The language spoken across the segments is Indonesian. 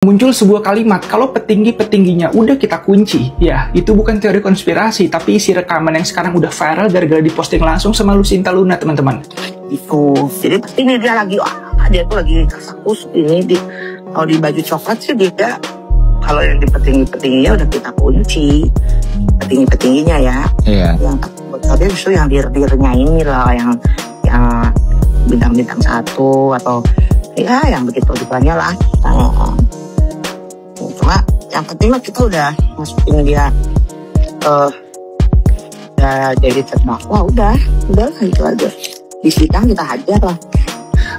Muncul sebuah kalimat, kalau petinggi-petingginya udah kita kunci. Ya, itu bukan teori konspirasi, tapi isi rekaman yang sekarang udah viral gara-gara diposting langsung sama Lucinta Luna, teman-teman. Itu, jadi ini dia lagi, dia tuh lagi kasakus ini kalau di baju coklat sih dia, kalau yang di petinggi-petingginya udah kita kunci, petinggi-petingginya ya. Iya. Yang tapi justru yang dir-dirnya ini lah, yang bintang-bintang 1 atau ya yang begitu depannya lah. Cuma yang penting lah kita udah masukin dia udah jadi terdakwa, udah itu aja. Di sidang kita hajar lah.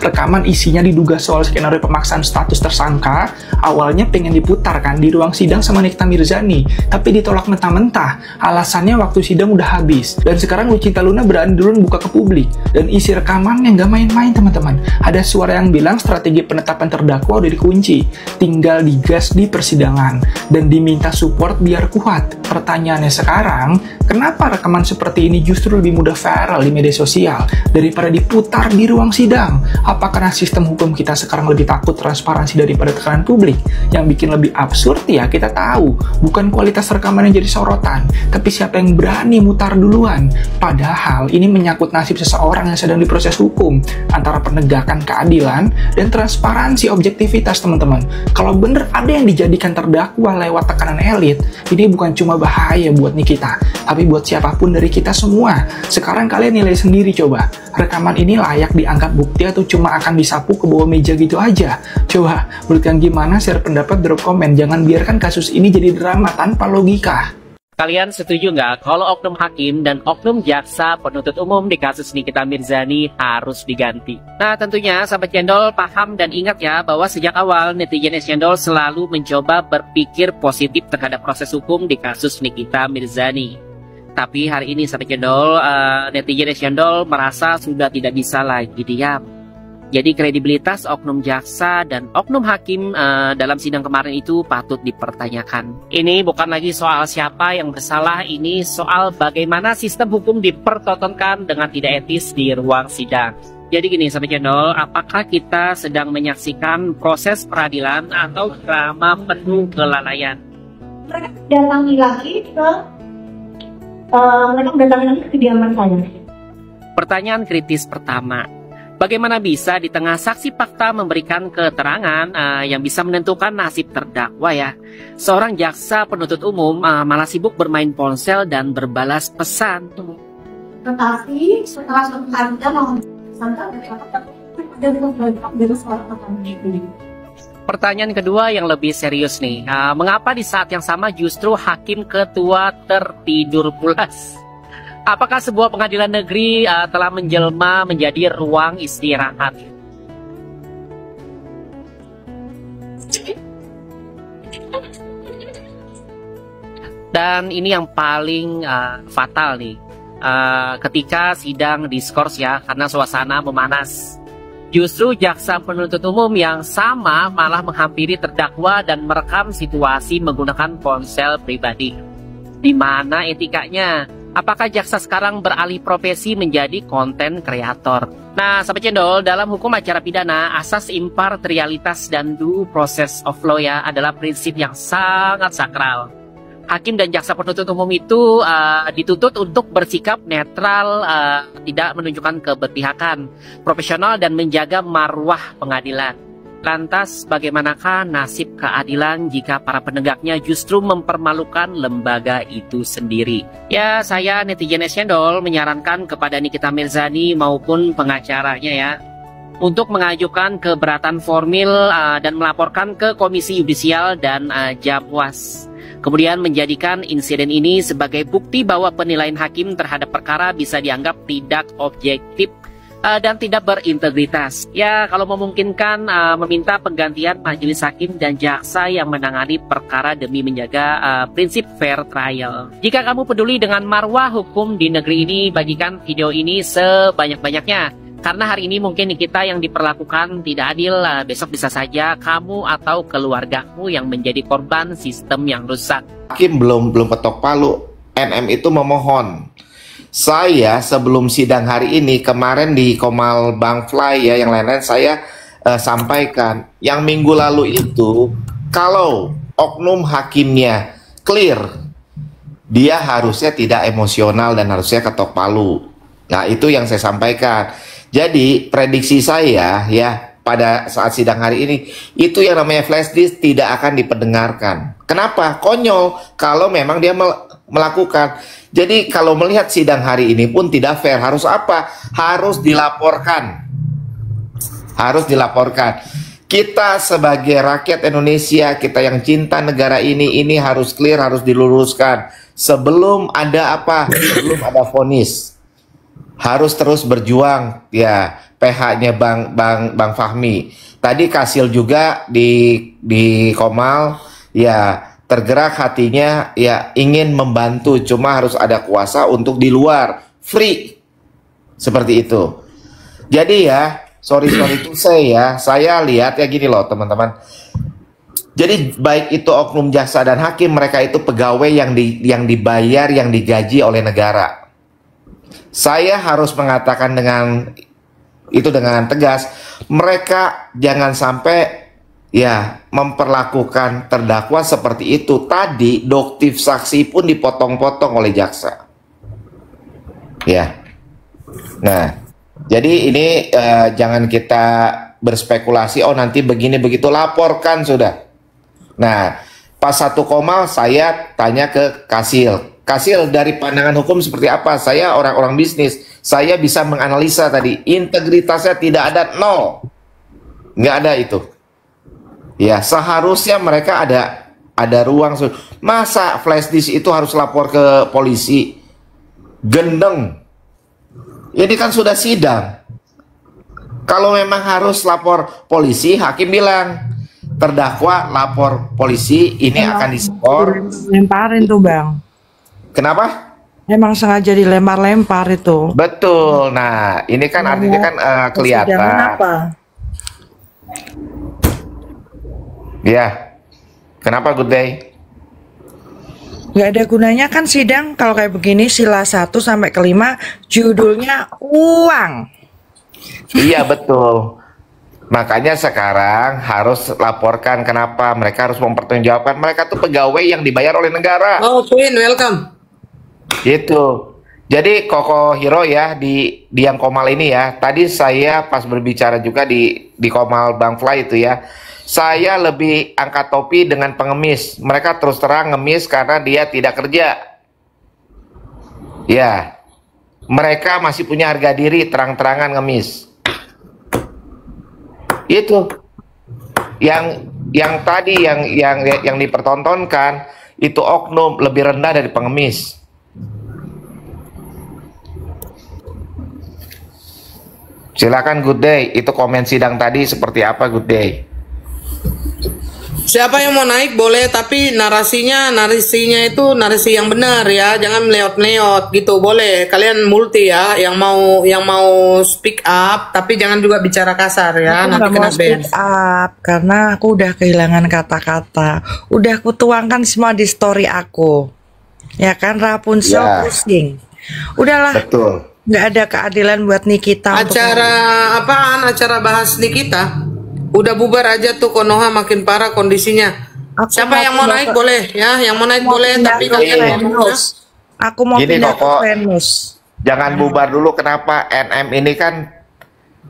Rekaman isinya diduga soal skenario pemaksaan status tersangka. Awalnya pengen diputarkan di ruang sidang sama Nikita Mirzani, tapi ditolak mentah-mentah. Alasannya waktu sidang udah habis. Dan sekarang Lucinta Luna berani duluan buka ke publik. Dan isi rekamannya nggak main-main, teman-teman. Ada suara yang bilang strategi penetapan terdakwa udah dikunci, tinggal digas di persidangan dan diminta support biar kuat. Pertanyaannya sekarang, kenapa rekaman seperti ini justru lebih mudah viral di media sosial daripada diputar di ruang sidang? Apa karena sistem hukum kita sekarang lebih takut transparansi daripada tekanan publik? Yang bikin lebih absurd ya kita tahu, bukan kualitas rekaman yang jadi sorotan, tapi siapa yang berani mutar duluan. Padahal ini menyangkut nasib seseorang yang sedang diproses hukum, antara penegakan keadilan dan transparansi objektivitas, teman-teman. Kalau bener ada yang dijadikan terdakwa lewat tekanan elit, ini bukan cuma bahaya buat Nikita, tapi buat siapapun dari kita semua. Sekarang kalian nilai sendiri coba, rekaman ini layak dianggap bukti atau cuma akan disapu ke bawah meja gitu aja? Coba, menurut kalian gimana? Share pendapat, drop komen. Jangan biarkan kasus ini jadi drama tanpa logika. Kalian setuju nggak kalau oknum hakim dan oknum jaksa penuntut umum di kasus Nikita Mirzani harus diganti? Nah, tentunya sahabat Cendol paham dan ingat ya bahwa sejak awal netizen Cendol selalu mencoba berpikir positif terhadap proses hukum di kasus Nikita Mirzani. Tapi hari ini sahabat Cendol, netizen Cendol merasa sudah tidak bisa lagi diam. Jadi kredibilitas oknum jaksa dan oknum hakim dalam sidang kemarin itu patut dipertanyakan. Ini bukan lagi soal siapa yang bersalah, ini soal bagaimana sistem hukum dipertontonkan dengan tidak etis di ruang sidang. Jadi gini sahabat Cendol, apakah kita sedang menyaksikan proses peradilan atau drama penuh kelalaian? Mereka datangi lagi ke kediaman saya. Pertanyaan kritis pertama, bagaimana bisa di tengah saksi fakta memberikan keterangan yang bisa menentukan nasib terdakwa ya? Seorang jaksa penuntut umum malah sibuk bermain ponsel dan berbalas pesan. Tetapi setelah Anda mau Pertanyaan kedua yang lebih serius nih, mengapa di saat yang sama justru hakim ketua tertidur pulas? Apakah sebuah pengadilan negeri telah menjelma menjadi ruang istirahat? Dan ini yang paling fatal nih, ketika sidang diskors ya, karena suasana memanas. Justru jaksa penuntut umum yang sama malah menghampiri terdakwa dan merekam situasi menggunakan ponsel pribadi. Di mana etikanya? Apakah jaksa sekarang beralih profesi menjadi konten kreator? Nah, sahabat Cendol, dalam hukum acara pidana, asas imparsialitas dan due process of law ya adalah prinsip yang sangat sakral. Hakim dan jaksa penuntut umum itu dituntut untuk bersikap netral, tidak menunjukkan keberpihakan, profesional dan menjaga marwah pengadilan. Lantas bagaimanakah nasib keadilan jika para penegaknya justru mempermalukan lembaga itu sendiri? Ya, saya netizen Cendol menyarankan kepada Nikita Mirzani maupun pengacaranya ya, untuk mengajukan keberatan formil dan melaporkan ke Komisi Yudisial dan Jamwas. Kemudian menjadikan insiden ini sebagai bukti bahwa penilaian hakim terhadap perkara bisa dianggap tidak objektif dan tidak berintegritas. Ya, kalau memungkinkan meminta penggantian majelis hakim dan jaksa yang menangani perkara demi menjaga prinsip fair trial. Jika kamu peduli dengan marwah hukum di negeri ini, bagikan video ini sebanyak-banyaknya. Karena hari ini mungkin kita yang diperlakukan tidak adil, besok bisa saja kamu atau keluargamu yang menjadi korban sistem yang rusak. Hakim belum ketok palu. NM itu memohon. Saya sebelum sidang hari ini, kemarin di Komal Bang Fly ya, yang lain-lain saya sampaikan. Yang minggu lalu itu Kalau oknum hakimnya clear, dia harusnya tidak emosional dan harusnya ketok palu. Nah, itu yang saya sampaikan. Jadi, prediksi saya ya pada saat sidang hari ini, itu yang namanya flash disk tidak akan diperdengarkan. Kenapa? Konyol kalau memang dia melakukan. Jadi, kalau melihat sidang hari ini pun tidak fair. Harus apa? Harus dilaporkan. Harus dilaporkan. Kita sebagai rakyat Indonesia, kita yang cinta negara ini harus clear, harus diluruskan. Sebelum ada apa? Sebelum ada vonis. Harus terus berjuang ya PH-nya Bang Fahmi. Tadi Kasil juga di Komal ya tergerak hatinya ya ingin membantu, cuma harus ada kuasa untuk di luar free seperti itu. Jadi ya sorry to say ya, saya lihat ya gini loh teman-teman. Jadi baik itu oknum jaksa dan hakim, mereka itu pegawai yang dibayar, yang digaji oleh negara. Saya harus mengatakan dengan tegas, mereka jangan sampai ya memperlakukan terdakwa seperti itu. Tadi doktif saksi pun dipotong-potong oleh jaksa. Ya. Nah, jadi ini jangan kita berspekulasi, oh nanti begini begitu, laporkan sudah. Nah, pas satu Komal saya tanya ke Kasil, dari pandangan hukum seperti apa? Saya orang-orang bisnis, saya bisa menganalisa tadi, integritasnya tidak ada, nol. Nggak ada itu. Ya, seharusnya mereka ada ruang. Masa flash disk itu harus lapor ke polisi? Gendeng. Ini kan sudah sidang. Kalau memang harus lapor polisi, hakim bilang, terdakwa lapor polisi, ini akan diskor. Lemparin tuh Bang. Kenapa? Emang sengaja dilempar-lempar itu. Betul. Nah, ini kan artinya kan kelihatan. Kenapa? Ya. Kenapa Good Day? Nggak ada gunanya kan sidang kalau kayak begini, sila 1 sampai ke 5 judulnya uang. Iya betul. Makanya sekarang harus laporkan. Kenapa? Mereka harus mempertanggungjawabkan. Mereka tuh pegawai yang dibayar oleh negara. Oh, Twin, welcome. Gitu. Jadi Koko Hiro ya di yang Komal ini ya. Tadi saya pas berbicara juga di Komal Bang Fly itu ya. Saya lebih angkat topi dengan pengemis. Mereka terus terang ngemis karena dia tidak kerja. Ya. Mereka masih punya harga diri, terang-terangan ngemis. Itu. Yang tadi yang dipertontonkan itu oknum lebih rendah dari pengemis. Silakan Good Day, itu komen sidang tadi seperti apa Good Day? Siapa yang mau naik boleh, tapi narasinya itu narasi yang benar ya, jangan meleot-meleot gitu. Boleh kalian multi ya, yang mau speak up, tapi jangan juga bicara kasar ya, Aku nanti nggak kena mau speak ban. up karena aku udah kehilangan kata-kata. Udah aku tuangkan semua di story aku. Ya kan, Rapunzel Ya. pusing. Udahlah, Betul. nggak ada keadilan buat Nikita. untuk- Acara apaan? Acara bahas Nikita. Udah bubar aja tuh, Konoha makin parah kondisinya. Aku Siapa yang mau pindah naik ke- boleh ya, yang mau naik mau boleh, pindah tapi ke kalian ngomong ya. Venus. Aku mau Gini, pindah ke Koko. Venus. Jangan bubar dulu. Kenapa? NM ini kan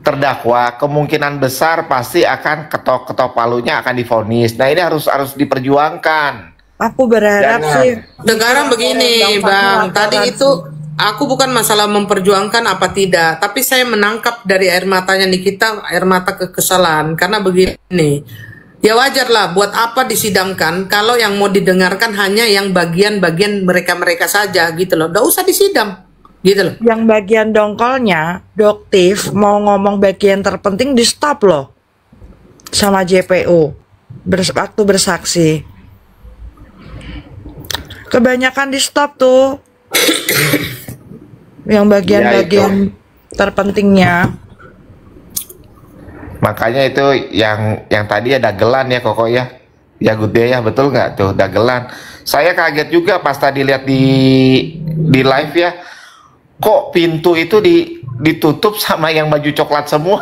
terdakwa, kemungkinan besar pasti akan ketok palunya akan divonis. Nah, ini harus diperjuangkan. Aku berharap Jangan. sih. Sekarang begini Bang, tadi itu aku bukan masalah memperjuangkan apa tidak, tapi saya menangkap dari air matanya Nikita, air mata kekesalan. Karena begini, ya wajar lah, buat apa disidangkan kalau yang mau didengarkan hanya yang bagian-bagian mereka-mereka saja gitu loh. Nggak usah disidang gitu loh. Yang bagian dongkolnya, doktif mau ngomong bagian terpenting di stop loh sama JPU waktu bersaksi. Kebanyakan di stop tuh. Yang bagian-bagian terpentingnya. Makanya itu yang tadi ada dagelan ya Koko ya. Ya Good Day ya, betul nggak tuh dagelan. Saya kaget juga pas tadi lihat di live ya. Kok pintu itu ditutup sama yang baju coklat semua.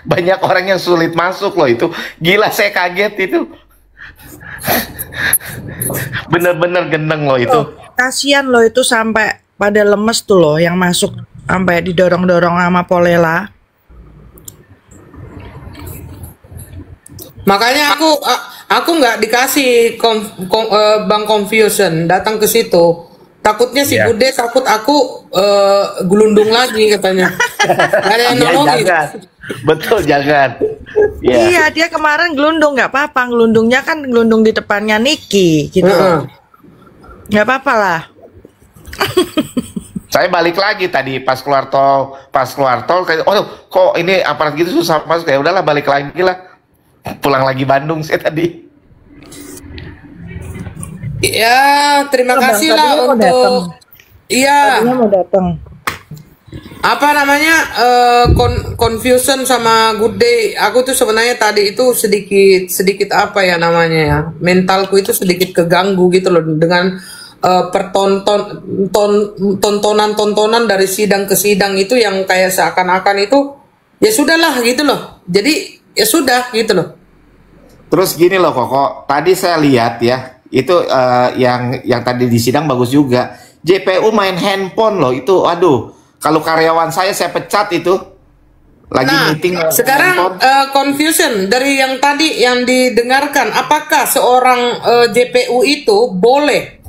Banyak orang yang sulit masuk loh itu. Gila, saya kaget itu. Bener-bener gendeng loh itu. Kasihan loh itu sampai pada lemes tuh loh yang masuk sampai didorong-dorong sama Polela. Makanya aku nggak dikasih Bang Confusion datang ke situ. Takutnya si Iya. Bude takut aku gelundung lagi katanya. Gak ada yang Iya, nolongin. jangan. Betul, jangan. Iya. Iya, dia kemarin gelundung nggak apa-apa, gelundungnya kan gelundung di depannya Niki gitu. Nggak apa-apa lah. Saya balik lagi tadi pas keluar tol kayak oh kok ini aparat gitu susah masuk, ya udahlah balik lagi lah. Pulang lagi Bandung saya tadi. Ya, terima Oh, Bang, kasih lah tadinya mau untuk datang. iya. Tadinya mau datang. Apa namanya confusion sama good day. Aku tuh sebenarnya tadi itu sedikit apa ya namanya ya, mentalku itu sedikit keganggu gitu loh dengan tontonan dari sidang ke sidang itu yang kayak seakan-akan itu ya sudahlah gitu loh, jadi ya sudah gitu loh. Terus gini loh Koko, tadi saya lihat ya itu yang tadi di sidang bagus juga. JPU main handphone loh itu, aduh. Kalau karyawan saya pecat itu lagi meeting. Sekarang confusion dari yang tadi yang didengarkan, apakah seorang JPU itu boleh?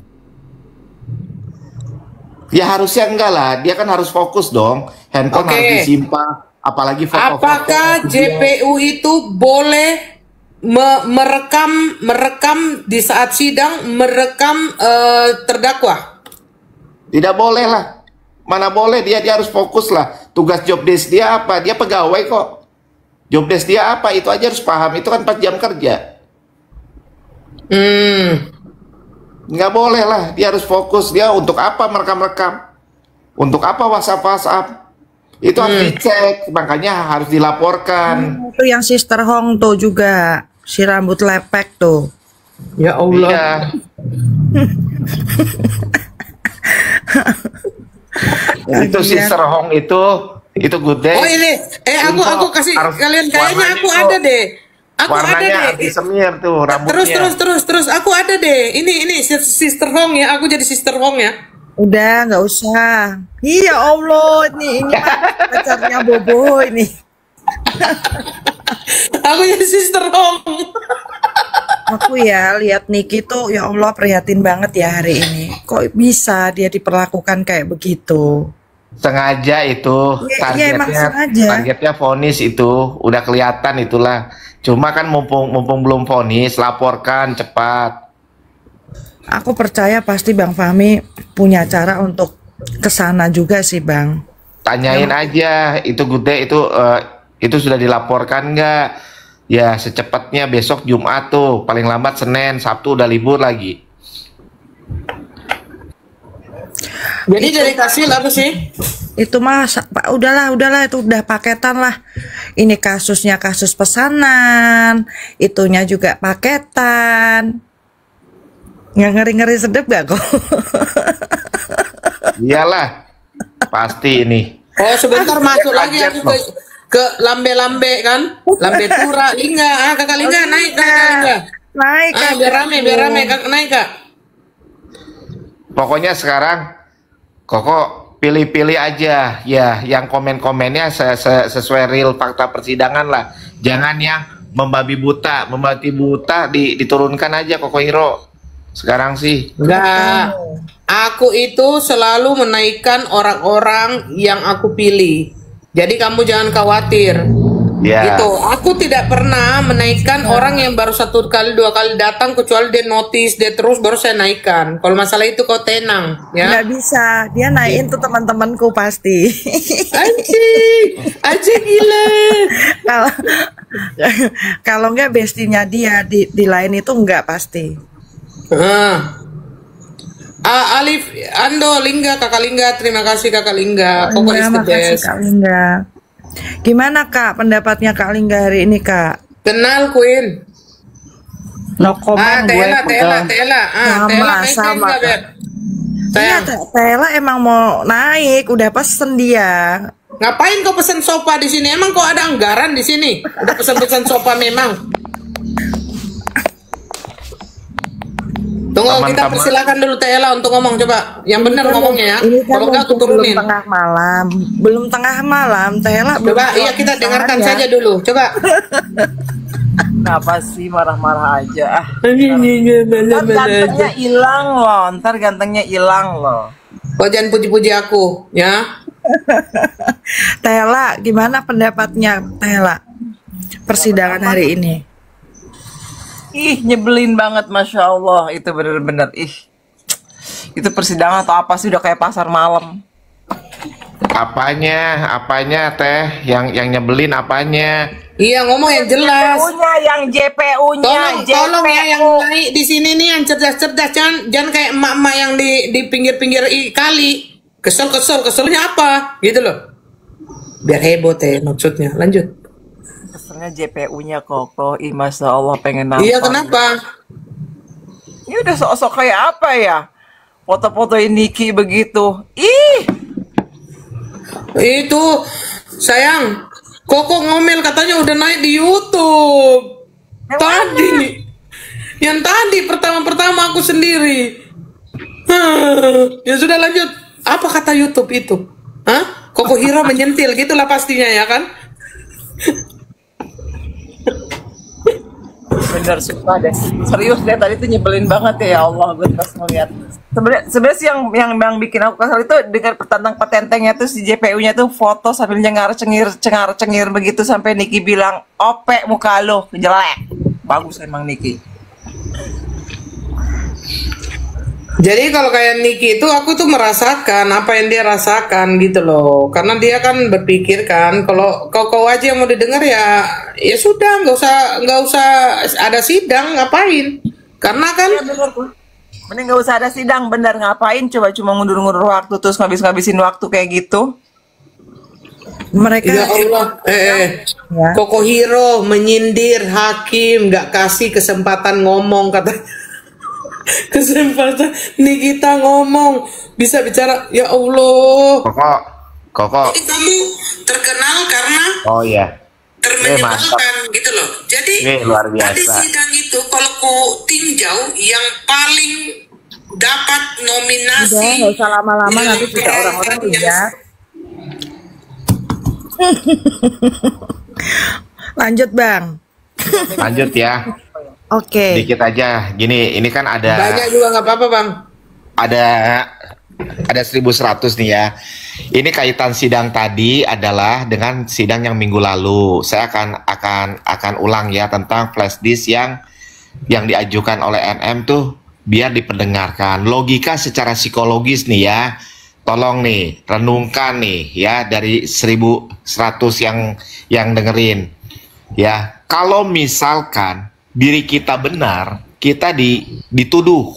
Ya harusnya enggak lah, dia kan harus fokus dong. Handphone harus disimpan, apalagi foto-foto. Apakah JPU itu boleh merekam di saat sidang, merekam terdakwa? Tidak boleh lah. Mana boleh, dia harus fokus lah. Tugas job desk dia apa? Dia pegawai kok. Job desk dia apa? Itu aja harus paham. Itu kan 4 jam kerja. Nggak boleh lah. Dia harus fokus. Dia untuk apa merekam-rekam? Untuk apa WhatsApp? Itu harus dicek. Makanya harus dilaporkan. Itu yang Sister Hong tuh juga. Si rambut lepek tuh. Ya Allah. Iya. Itu Sister Hong itu good day. Oh ini, aku kasih kalian, kayaknya aku ada deh. Aku ada deh. Disemir tuh rambutnya. Terus aku ada deh. Ini Sister Hong ya. Aku jadi Sister Hong ya. Udah nggak usah. Iya Allah, ini pacarnya Bobo ini. Aku jadi Sister Hong. Aku ya lihat Niki tuh ya Allah prihatin banget ya hari ini. Kok bisa dia diperlakukan kayak begitu? Sengaja itu targetnya vonis itu udah kelihatan itulah. Cuma kan mumpung belum vonis, laporkan cepat. Aku percaya pasti Bang Fahmi punya cara untuk kesana juga sih Bang. Tanyain aja itu good day itu sudah dilaporkan nggak? Ya secepatnya besok Jumat tuh, paling lambat Senin, Sabtu udah libur lagi. Jadi dari hasil apa sih? Itu mah udahlah itu udah paketan lah. Ini kasusnya kasus pesanan, itunya juga paketan. Nggak ngeri-ngeri sedep gak kok? Iyalah, pasti ini. Oh sebentar masuk lagi aku ke lambe-lambe kan, lambe tura, Lingga, kakak Lingga naik kakak Lingga. Biar rame kakak naik kak. Pokoknya sekarang Koko pilih-pilih aja ya, yang komen-komennya sesuai real fakta persidangan lah. Jangan yang membabi buta diturunkan aja Koko Hiro. Sekarang sih. Enggak. Aku itu selalu menaikkan orang-orang yang aku pilih. Jadi kamu jangan khawatir. Ya. Gitu. Aku tidak pernah menaikkan orang yang baru 1 kali 2 kali datang, kecuali dia notice, dia terus baru saya naikkan. Kalau masalah itu kau tenang, ya. Nggak bisa, dia naikin tuh teman-temanku pasti. Anjing gila. Kalau nggak bestinya dia di lain itu nggak pasti. Alif, Ando, Lingga, kakak Lingga, terima kasih kakak Lingga. Pokoknya is the best. Kak Lingga. Gimana Kak pendapatnya Kak Lingga hari ini Kak? Kenal Queen. No comment Tela. Sama Beb. Iya Tela emang mau naik, udah pesen dia. Ngapain kau pesen sofa di sini? Emang kau ada anggaran di sini? Udah pesen sofa memang. Tunggu, kita Teman-teman. persilakan dulu Teh Ella untuk ngomong, coba. Yang benar ngomongnya ya. Ini kan Kalau enggak aku mumpung belum turunin. tengah malam. Belum tengah malam, Teh Ella belum Coba, keluar iya kita dengarkan misalnya. saja dulu. Coba. Kenapa sih marah-marah aja? Ntar gantengnya hilang loh. Ntar gantengnya hilang loh. Oh, jangan puji-puji aku, ya. Teh Ella, gimana pendapatnya Teh Ella? Persidangan hari ini. Ih, nyebelin banget, Masya Allah. Itu bener-bener, itu persidangan atau apa sih, udah kayak pasar malam. Apanya Teh? Yang nyebelin apanya? Iya, ngomong yang jelas. Yang JPU-nya, Tolong ya yang naik di sini nih yang cerdas-cerdas, jangan kayak emak-emak yang di pinggir-pinggir kali. Keselnya apa? Gitu loh. Biar heboh Teh maksudnya. Lanjut. Keselnya JPU-nya Koko. Ih, Masya Allah, pengen nonton. Iya, kenapa? Ini udah sok-sok kayak apa ya? Foto-fotoin Niki begitu. Ih, Itu sayang, Koko ngomel katanya udah naik di YouTube. Tadi. Yang tadi pertama aku sendiri. Ya sudah, lanjut. Apa kata YouTube itu? Hah? Koko Hiro menyentil gitulah pastinya ya kan? bener sumpah deh. Serius deh, tadi tuh nyebelin banget ya Allah, gue pas ngeliat. Sebenarnya sih yang bikin aku kesel itu dengan tentang petentengnya tuh si JPU-nya tuh foto sambil cengar-cengir begitu sampai Niki bilang, "Ope muka lo, jelek." Bagus emang Niki. Jadi kalau kayak Niki itu aku tuh merasakan apa yang dia rasakan gitu loh. Karena dia kan berpikir kan kalau kau aja yang mau didengar ya sudah, nggak usah ada sidang, ngapain? Karena kan Mending nggak usah ada sidang, bener, ngapain coba cuma ngundur-ngundur waktu terus ngabisin waktu kayak gitu. Mereka ya Allah, Ya. Koko Hiro menyindir hakim, nggak kasih kesempatan ngomong katanya. Kesempatan Nikita ngomong, bisa bicara, ya Allah. Koko. Jadi kamu terkenal karena Oh iya. termenyebalkan gitu loh. Jadi luar tadi biasa. sidang itu kalau ku tinjau yang paling dapat nominasi. Udah, nggak usah lama-lama, nanti juga orang-orang lihat. Lanjut Bang. Lanjut ya. Oke. Dikit aja. Gini, ini kan ada Banyak juga nggak apa-apa Bang. ada 1.100 nih ya. Ini kaitan sidang tadi adalah dengan sidang yang minggu lalu. Saya akan ulang ya tentang flash disk yang diajukan oleh NM tuh biar diperdengarkan. Logika secara psikologis nih ya. Tolong nih renungkan nih ya dari 1.100 yang dengerin. Ya, kalau misalkan diri kita benar, kita dituduh,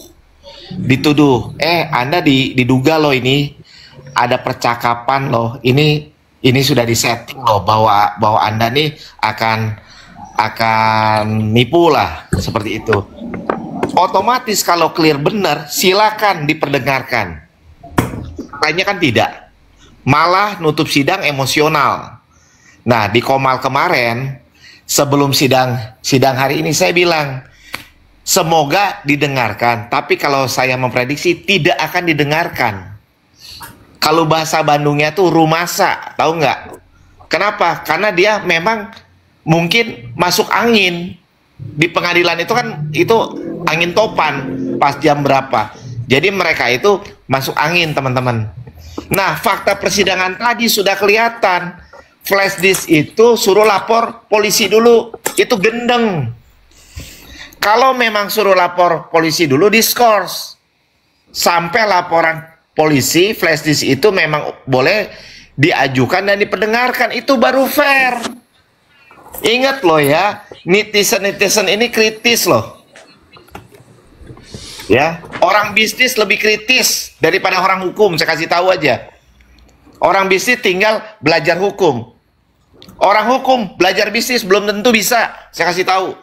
Anda diduga loh ini ada percakapan loh, ini sudah disetting loh bahwa Anda nih akan nipu lah seperti itu. Otomatis kalau clear benar, silakan diperdengarkan. Lainnya kan tidak, malah nutup sidang emosional. Nah di Komal kemarin sebelum sidang hari ini saya bilang semoga didengarkan, tapi kalau saya memprediksi tidak akan didengarkan. Kalau bahasa Bandungnya tuh rumasa, tahu nggak? Kenapa? Karena dia memang mungkin masuk angin di pengadilan itu kan, itu angin topan pas jam berapa. Jadi mereka itu masuk angin teman-teman. Nah fakta persidangan tadi sudah kelihatan. Flash disk itu suruh lapor polisi dulu, itu gendeng. Kalau memang suruh lapor polisi dulu, diskors sampai laporan polisi, flash disk itu memang boleh diajukan dan diperdengarkan, itu baru fair. Ingat loh ya, netizen ini kritis loh. Ya, orang bisnis lebih kritis daripada orang hukum, saya kasih tahu aja. Orang bisnis tinggal belajar hukum. Orang hukum belajar bisnis belum tentu bisa, saya kasih tahu.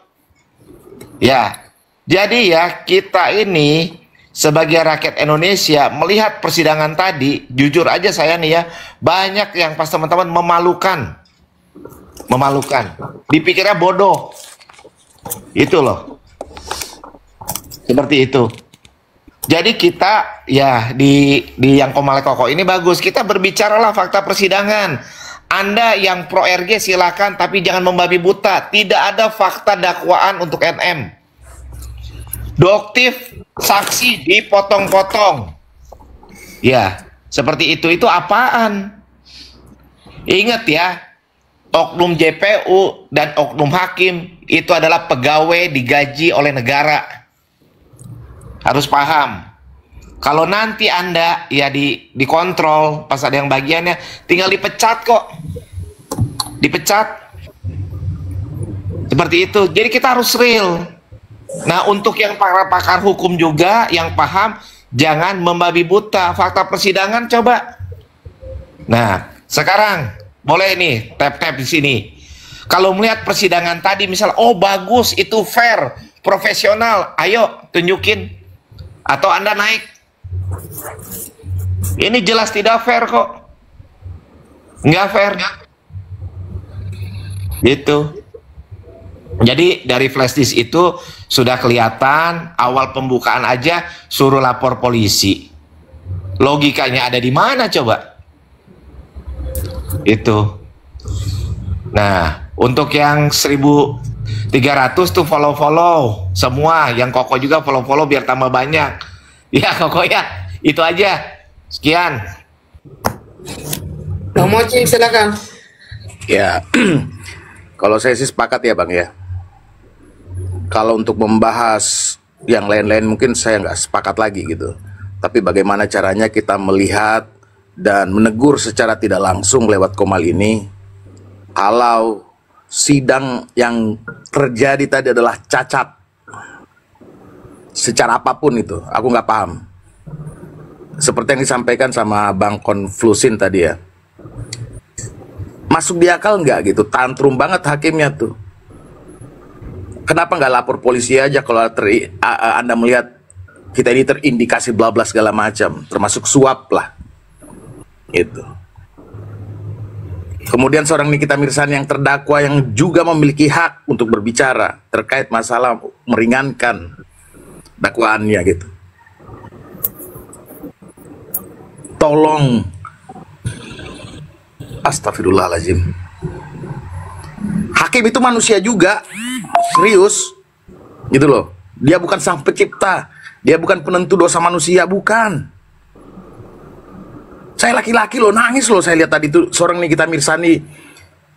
Ya, jadi ya kita ini sebagai rakyat Indonesia melihat persidangan tadi, jujur aja saya nih ya, banyak yang pas teman-teman memalukan. Dipikirnya bodoh. Itu loh. Seperti itu. Jadi kita ya di yang Komale Koko ini bagus. Kita berbicaralah fakta persidangan. Anda yang pro RG silakan, tapi jangan membabi buta. Tidak ada fakta dakwaan untuk NM. Doktif saksi dipotong-potong. Ya, seperti itu. Itu apaan? Ingat ya, oknum JPU dan oknum hakim itu adalah pegawai digaji oleh negara. Harus paham. Kalau nanti Anda ya dikontrol pas ada yang bagiannya, tinggal dipecat kok. Dipecat. Seperti itu. Jadi kita harus real. Nah, untuk yang para pakar hukum juga yang paham, jangan membabi buta. Fakta persidangan coba. Nah, sekarang boleh nih tap-tap di sini. Kalau melihat persidangan tadi misal, oh bagus, itu fair, profesional, ayo tunjukin. Atau Anda naik. Ini jelas tidak fair kok. Nggak fair. Gitu. Jadi dari flash disk itu sudah kelihatan, awal pembukaan aja suruh lapor polisi. Logikanya ada di mana coba? Itu. Nah, untuk yang 1300 tuh follow-follow semua, yang Koko juga follow-follow biar tambah banyak. Ya Koko ya, itu aja. Sekian. Bang Moci silakan. Ya, kalau saya sih sepakat ya Bang ya. Kalau untuk membahas yang lain-lain mungkin saya nggak sepakat lagi gitu. Tapi bagaimana caranya kita melihat dan menegur secara tidak langsung lewat Komal ini, kalau sidang yang terjadi tadi adalah cacat secara apapun itu, aku nggak paham. Seperti yang disampaikan sama Bang Konflusin tadi ya, masuk di akal nggak gitu? Tantrum banget hakimnya tuh. Kenapa nggak lapor polisi aja kalau Anda melihat kita ini terindikasi bla bla segala macam, termasuk suap lah, itu. Kemudian seorang Nikita Mirzani yang terdakwa yang juga memiliki hak untuk berbicara terkait masalah meringankan dakwaannya gitu. Tolong, astagfirullahaladzim. Hakim itu manusia juga, serius, gitu loh. Dia bukan sang pencipta, dia bukan penentu dosa manusia, bukan. Saya laki-laki loh, nangis loh saya lihat tadi tuh seorang Nikita Mirzani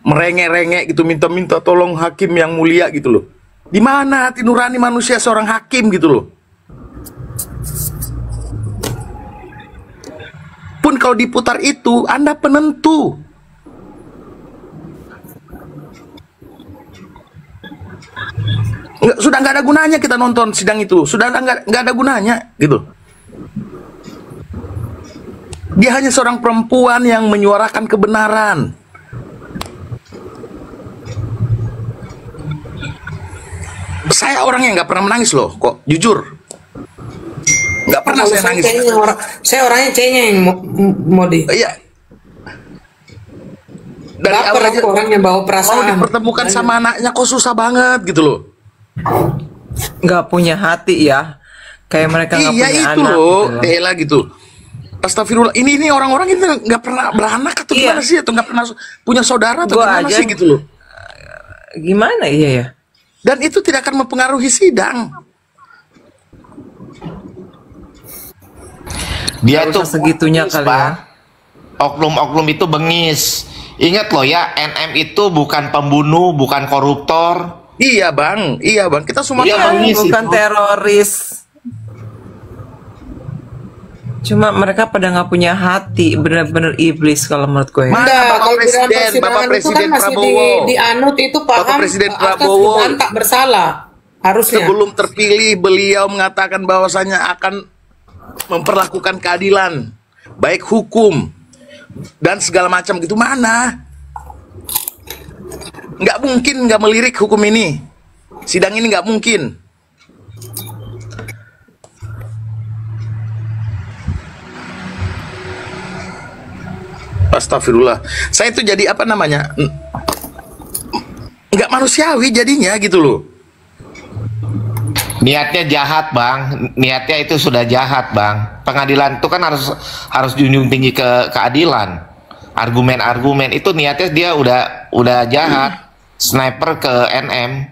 merengek-rengek gitu, minta-minta tolong hakim yang mulia gitu loh. Di mana hati nurani manusia seorang hakim gitu loh. Pun kalau diputar itu, Anda penentu. Sudah nggak ada gunanya kita nonton sidang itu. Sudah nggak ada gunanya gitu. Dia hanya seorang perempuan yang menyuarakan kebenaran. Saya orang yang nggak pernah menangis loh, kok jujur. Nggak pernah saya nangis. Saya orangnya cengeng, Modi. Iya. Dari awal aja orang yang bawa perasaan. Mau dipertemukan sama anaknya kok susah banget gitu loh. Nggak punya hati ya. Kayak mereka nggak punya itu anak. Loh, Dela gitu. Astagfirullah, ini orang-orang itu nggak pernah beranak atau gimana sih? Atau nggak pernah punya saudara atau gimana sih gitu loh? Gimana iya ya? Dan itu tidak akan mempengaruhi sidang. Dia tuh segitunya kali ya. Oknum-oknum itu bengis. Ingat loh ya, NM itu bukan pembunuh, bukan koruptor. Iya bang, kita semua bukan teroris. Cuma mereka pada nggak punya hati, benar-benar iblis kalau menurut gue. Mana Bapak Presiden kan Prabowo? Dianut itu paham. Bapak Presiden Prabowo tak bersalah. Harusnya. Sebelum terpilih beliau mengatakan bahwasanya akan memperlakukan keadilan, baik hukum dan segala macam gitu. Mana? Nggak mungkin nggak melirik hukum ini. Sidang ini nggak mungkin. Astagfirullah. Saya itu jadi apa namanya? Nggak manusiawi jadinya gitu loh. Niatnya jahat, Bang. Niatnya itu sudah jahat, Bang. Pengadilan itu kan harus junjung tinggi ke keadilan. Argumen-argumen itu niatnya dia udah jahat. Sniper ke NM.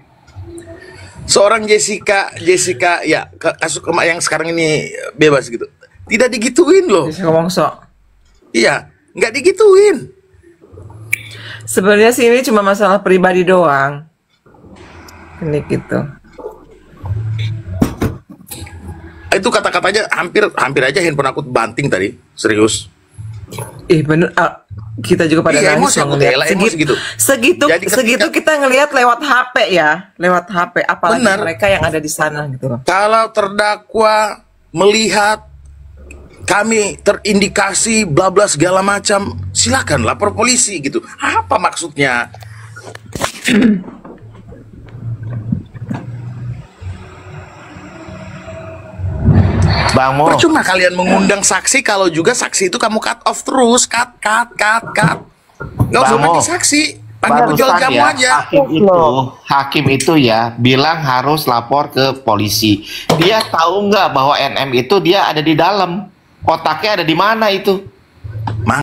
Seorang Jessica ya kasus yang sekarang ini bebas gitu. Tidak digituin loh. Jessica Wongso. Iya, nggak digituin. Sebenarnya sih ini cuma masalah pribadi doang. Ini gitu. Itu kata-katanya hampir aja handphone aku banting tadi, serius. Bener, kita juga pada Iya, nangis emosi aku, ngeliat. Ella, emosi gitu. Jadi Segitu kita ngelihat lewat HP ya, lewat HP. Apalagi Benar. mereka yang ada di sana gitu loh. Kalau terdakwa melihat kami terindikasi bla bla segala macam, silakan lapor polisi gitu. Apa maksudnya? Bang Mo. Percuma kalian mengundang saksi kalau juga saksi itu kamu cut off terus, cut. Nggak usah Bang Mo. pakai saksi, pakai Barusan penjual jamu ya, aja. hakim itu ya bilang harus lapor ke polisi. Dia tahu nggak bahwa NM itu dia ada di dalam, otaknya ada di mana itu?